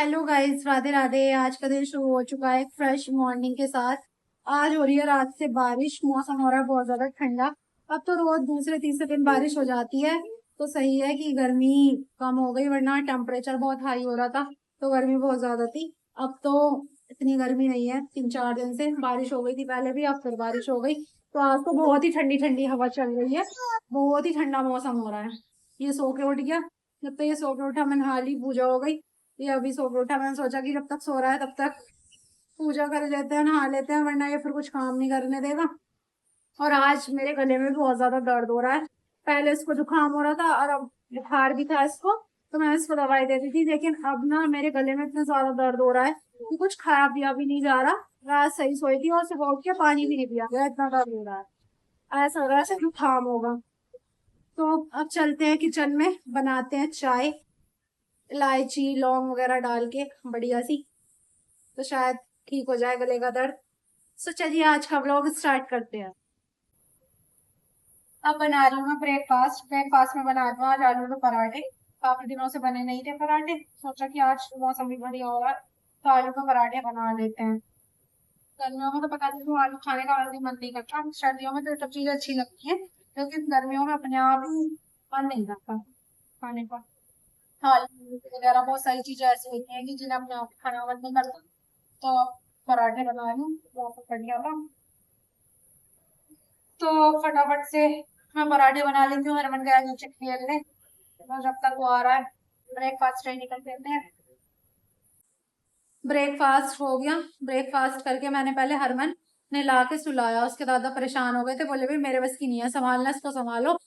Hello guys, Radhe Radhe. आज का दिन शुरू हो चुका है फ्रेश मॉर्निंग के साथ। आज हो रही है रात से बारिश, मौसम हो रहा है बहुत ज्यादा ठंडा। अब तो रोज दूसरे तीसरे दिन बारिश हो जाती है, तो सही है कि गर्मी कम हो गई, वरना टेम्परेचर बहुत हाई हो रहा था तो गर्मी बहुत ज्यादा थी। अब तो इतनी गर्मी नहीं है, 3 4 दिन से बारिश हो गई थी पहले भी, अब फिर बारिश हो गई। तो आज तो बहुत ही ठंडी ठंडी हवा चल रही है, बहुत ही ठंडा मौसम हो रहा है। ये सो के उठ गया, जब तक ये सो के उठा मैंने हाल ही पूजा हो गई। ये अभी सो के उठा, मैंने सोचा कि जब तक सो रहा है तब तक पूजा कर लेते हैं, नहा लेते हैं, वरना ये फिर कुछ काम नहीं करने देगा। और आज मेरे गले में भी बहुत ज्यादा दर्द हो रहा है। पहले इसको जुकाम हो रहा था और अब बुखार भी था इसको, तो मैं इसको दवाई देती थी, लेकिन अब ना मेरे गले में इतना ज्यादा दर्द हो रहा है कि कुछ खाया पिया भी नहीं जा रहा। रात सही सोई थी और सुबह उठ के पानी भी नहीं पिया गया, इतना दर्द हो रहा है। ऐसा हो रहा है जैसे जुकाम होगा। तो अब चलते हैं किचन में, बनाते हैं चाय, इलायची लौंग वगैरह डाल के बढ़िया सी, तो शायद ठीक हो जाए गले का दर्द। सो चलिए आज का व्लॉग स्टार्ट करते हैं। अब बना रही हूँ मैं ब्रेकफास्ट। ब्रेकफास्ट में बना दूँ आज आलू के पराठे। काफी दिनों से बने नहीं थे पराठे, सोचा कि आज मौसम भी बढ़िया हो रहा है तो आलू के पराठे बना लेते हैं। गर्मियों में तो पता नहीं क्यों आलू खाने का जल्दी मन नहीं करता, सर्दियों में तो सब चीजें अच्छी लगती है, लेकिन गर्मियों में अपने आप ही मन नहीं करता खाने का। आलू वगैरह बहुत सारी चीजें ऐसी होती हैं कि जिन्हें अपने आप खाने का मन नहीं करता, तो पराठे बना लूं बहुत बढ़िया था। तो फटाफट से मैं पराठे बना लेती हूँ, हरमन गया नीचे खेलने, तो जब तक वो आ रहा है ब्रेकफास्ट रेडी कर देते हैं। ब्रेकफास्ट हो गया। ब्रेकफास्ट करके मैंने पहले हरमन ने ला के सुलाया, उसके दादा परेशान हो गए थे, बोले भी मेरे बस की नहीं है संभालना, इसको संभालो।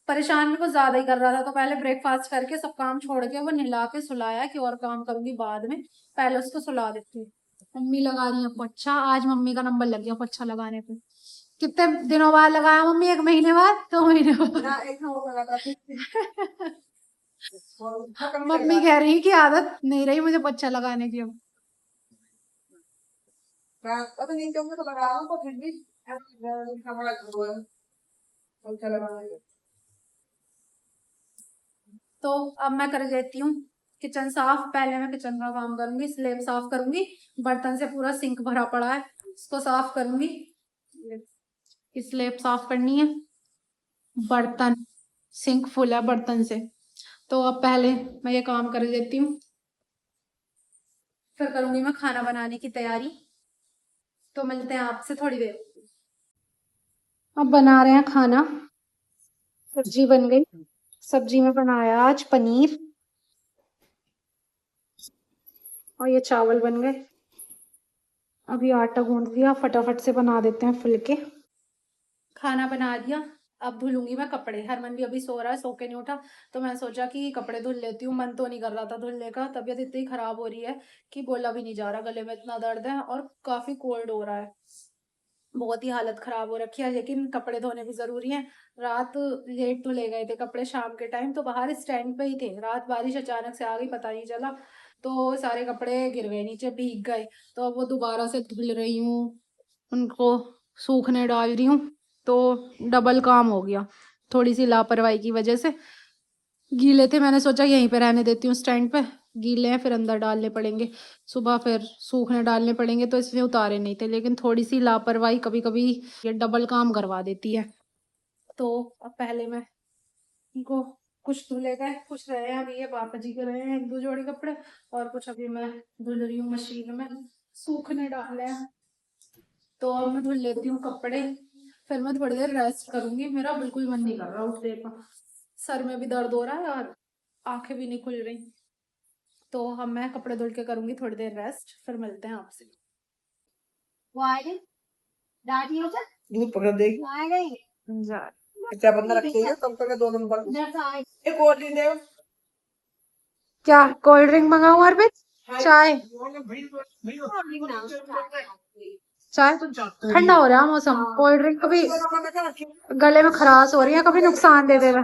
परेशान भी कुछ ज्यादा ही कर रहा था, तो पहले ब्रेकफास्ट करके सब काम छोड़ के वो नहला के सुलाया कि और काम करूंगी बाद में, पहले उसको सुला देती हूँ। मम्मी लगा रही है पोछा, आज मम्मी का नंबर लग गया पोछा लगाने पे। कितने दिनों बाद लगाया मम्मी? 1 महीने बाद, 2 महीने बाद? मम्मी कह रही कि आदत नहीं रही मुझे पोछा लगाने की अब। पता नहीं क्यों मैं तो लगा रहा हूँ, तो फिर भी पोछा लगाने। तो अब मैं कर देती हूँ किचन साफ। पहले मैं किचन का काम करूंगी, स्लैब साफ करूंगी, बर्तन से पूरा सिंक भरा पड़ा है, इसको साफ करूंगी। स्लैब साफ करनी है, बर्तन, सिंक फुल है बर्तन से। तो अब पहले मैं ये काम कर देती हूँ, फिर करूंगी मैं खाना बनाने की तैयारी। तो मिलते हैं आपसे थोड़ी देर। अब बना रहे हैं खाना, सब्जी बन गई। सब्जी में बनाया आज पनीर, और ये चावल बन गए। अभी आटा गूंद दिया, फटाफट से बना देते हैं फुलके। खाना बना दिया, अब धुलूंगी मैं कपड़े। हरमन भी अभी सो रहा है, सो के नहीं उठा, तो मैं सोचा कि कपड़े धुल लेती हूँ। मन तो नहीं कर रहा था धुलने का, तबीयत इतनी खराब हो रही है कि बोला भी नहीं जा रहा, गले में इतना दर्द है और काफी कोल्ड हो रहा है, बहुत ही हालत खराब हो रखी है। लेकिन कपड़े धोने भी जरूरी हैं। रात लेट तो ले गए थे कपड़े, शाम के टाइम तो बाहर स्टैंड पे ही थे, रात बारिश अचानक से आ गई, पता नहीं चला, तो सारे कपड़े गिर गए नीचे, भीग गए। तो अब वो दोबारा से धुल रही हूँ, उनको सूखने डाल रही हूँ, तो डबल काम हो गया थोड़ी सी लापरवाही की वजह से। गीले थे, मैंने सोचा यहीं पे रहने देती हूँ स्टैंड पे, गीले हैं फिर अंदर डालने पड़ेंगे, सुबह फिर सूखने डालने पड़ेंगे, तो इसलिए उतारे नहीं थे। लेकिन थोड़ी सी लापरवाही कभी कभी ये डबल काम करवा देती है। तो अब पहले मैं इनको, कुछ धुले गए, कुछ रहे हैं अभी, ये पापा जी के रहे हैं 1 2 जोड़ी कपड़े, और कुछ अभी मैं धुल रही हूँ मशीन में, सूखने डाले हैं। तो अब मैं धुल लेती हूँ कपड़े, फिर मैं थोड़ी देर रेस्ट करूंगी। मेरा बिल्कुल मन नहीं कर रहा उठने का, सर में भी दर्द हो रहा है और आंखें भी नहीं खुल रही। तो हम, मैं कपड़े धुल के करूंगी थोड़ी देर रेस्ट, फिर मिलते हैं आपसे। वो आ गई दादी, हो जा दूध पकड़ देगी, आ गई जा। क्या बंदा रखी है तब तक 2 नंबर एक और दी दे। क्या कोल्ड ड्रिंक मंगाऊं और चाय? चाय ठंडा हो रहा है मौसम, कोल्ड ड्रिंक कभी गले में खराश हो रही है, कभी नुकसान दे देगा।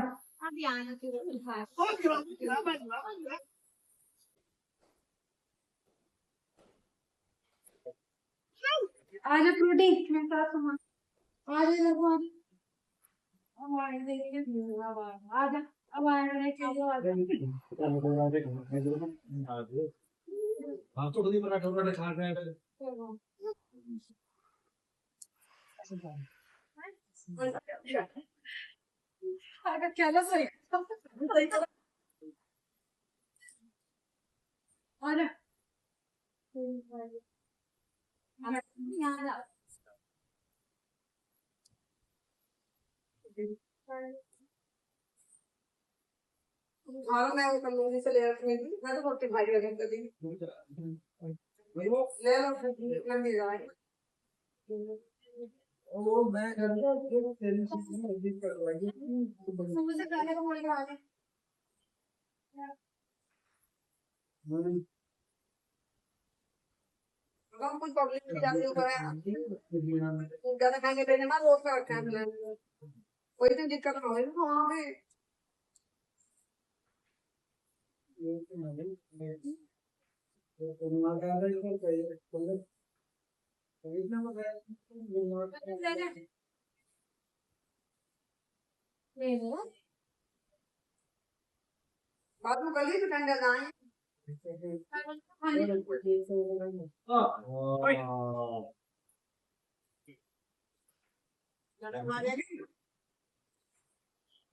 आजा फ्रूटी मेरे साथ घुमा, आजा भगवान, आजा अब आया लेके जो आजा। हाँ तो कभी पराठा वराठा खा रहे हैं क्या सही और खाना मैं तंदूरी से ले रखी थी मैं तो रोटी भाई लगे कभी ले लो लंबी जाए वो मैं घर में तेरी चीज़ में एडिट करवाएंगे मुझे खाने को बोल रहा है हम कुछ पब्लिक में जाते हुए ज्यादा खाएंगे लेने में रोज का रखा है कोई तो दिक्कत ना हो वहाँ पे बाद में गली से ठंडा जाए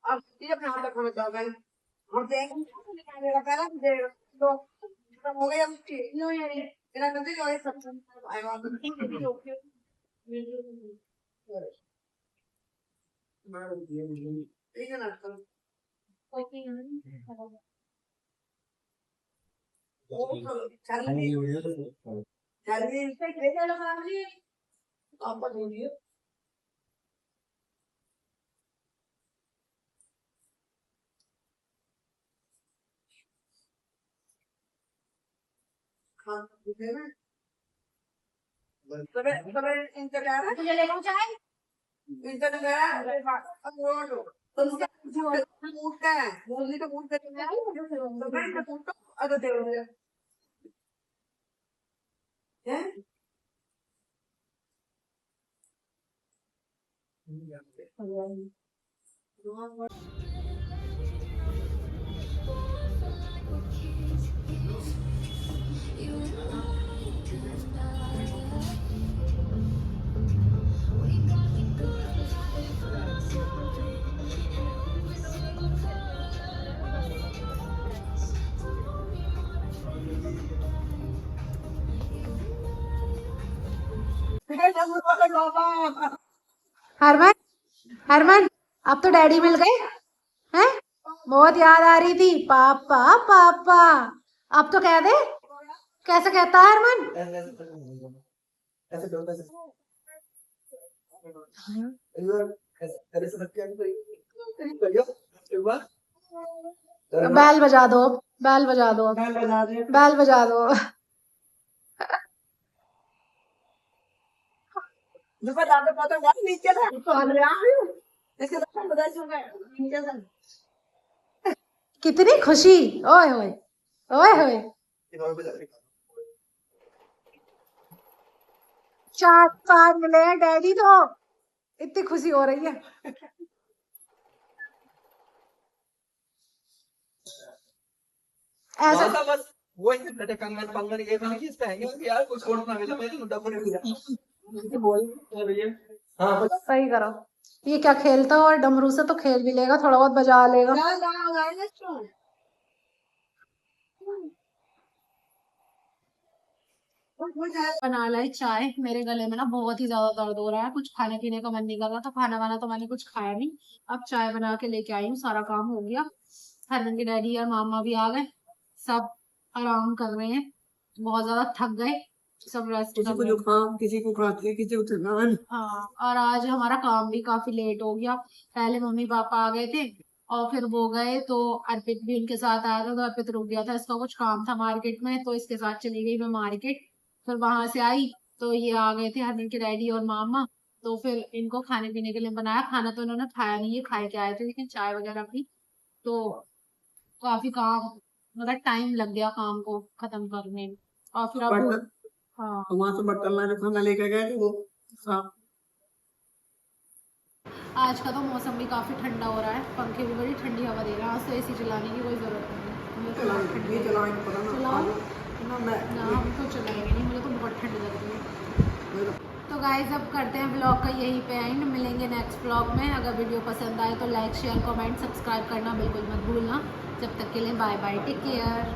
अब ये अपने हाथ रखना चाहता है हम देंगे पहला दे दो हो गया नो यार इतना करते जो है सब आएगा ठीक है ना मुझे लेना चाहे हरमन हरमन अब तो डैडी मिल गए हैं बहुत याद आ रही थी पापा पापा अब तो कह दे कैसे कहता है हरमन बैल बजा दो बैल बजा दो बैल बजा दो नीचे कितनी खुशी ओए होए ओए होए चार पार मिले हैं डैडी तो इतनी खुशी हो रही है ऐसा बस वही कंगन पंगन ये था कि इसका यार कुछ छोड़ ना मिला मैं तो डब्बे में दिया बोल रही है हाँ सही करो ये क्या खेलता और डमरू से तो खेल भी लेगा थोड़ा बहुत बजा लेगा बना लाई चाय मेरे गले में ना बहुत ही ज्यादा दर्द हो रहा है कुछ खाने पीने का मन नहीं कर रहा था खाना वाना तो मैंने कुछ खाया नहीं अब चाय बना के लेके आई हूँ सारा काम हो गया हरमन के डैडी और मामा भी आ गए सब आराम कर रहे हैं बहुत ज्यादा थक गए सब रेस्ट किसी को जुकाम किसी को खांसी किसी को थकान हाँ और आज हमारा काम भी काफी लेट हो गया पहले मम्मी पापा आ गए थे और फिर वो गए तो अर्पित भी उनके साथ आया था तो अर्पित रुक गया था इसका कुछ काम था मार्केट में तो इसके साथ चली गई मैं मार्केट फिर वहां से आई तो ये आ गए थे हरमन के डैडी और मामा तो फिर इनको खाने पीने के लिए बनाया खाना तो इन्होंने खाया नहीं है खाए के आए थे लेकिन चाय वगैरह पी तो काफी काम मतलब टाइम लग गया काम को खत्म करने में और फिर अब हाँ वहां से बर्तन लाने खाना लेके गए थे वो साफ आज का तो मौसम भी काफी ठंडा हो रहा है पंखे भी बड़ी ठंडी हवा दे रहा है आज तो एसी चलाने की कोई जरूरत नहीं है चलाओ ना मैं ना हम तो चलाएंगे नहीं, मुझे तो बहुत ठंड लग रही है। तो गाइस अब करते हैं ब्लॉग का यहीं पे एंड, मिलेंगे नेक्स्ट ब्लॉग में। अगर वीडियो पसंद आए तो लाइक शेयर कमेंट सब्सक्राइब करना बिल्कुल मत भूलना। जब तक के लिए बाय बाय, टेक केयर।